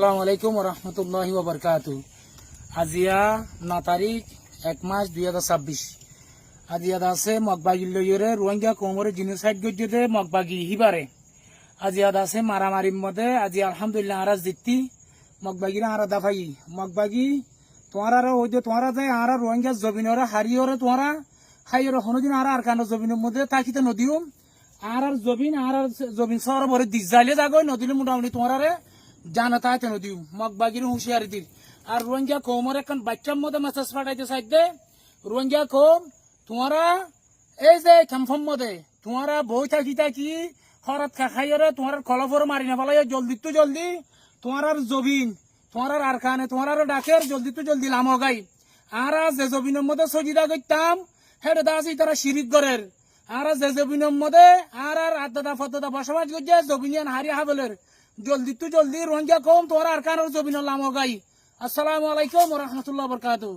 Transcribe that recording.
আসসালামু আলাইকুম রহমতুল্লাহি ওবরকাতু। আজিয়া 9 তারিখ 1 মাস 2026। আজিয়াদ আছে মগবাগি লইরে রোহিঙ্গা কোমরে জিনোসাইড গজ্জে মগবাগি হিবারে আজিয়াদ আছে মারামারির মধ্যে আজি আলহামদুলিল্লাহ আরাজ দিতি মগবাগিরা আরা দাফাই মগবাগি তোমারা ওই যে তোমারা যায় আরা রোহিঙ্গা জমিনরে হারিয়রে তোমারা হাইয়রে হনুদিন আরা আর কানো জমিনের মধ্যে তাকিতে নদীও আর জমিন শহর ভরে দিস যাইলে যাগো নদীলে মোটামুটি তোমারে জানাতা তেন দিও মগবাগির হুঁশিয়ারি দিল। আর রোহিঙ্গা কৌমর এখন বাচ্চার মধ্যে মেসেজ পাঠাইতে চাইতে রোহিঙ্গা কৌম তোমারা এই যে ক্যাম্পের মধ্যে তোমারা বই থাকি হরাত খাইরে তোমার কলফর মারি না ফেলাই জলদি তোমার জবিন তোমার আর কানে তোমার ডাকের জলদি লামগাই আর যে জবিনের মধ্যে সজিদা করতাম হেডে দাসি তারা শিরিক গরের আর যে জবিনের মধ্যে আর আদাদা ফদাদা বসবাস করছে জবিনিয়ান হারিয়া হাবলের জলদি রোহিঙ্গা কম তোমার আর কানের জবিনের লামগাই। আসসালামু আলাইকুম ওয়া রাহমাতুল্লাহি ওয়া বারাকাতুহু।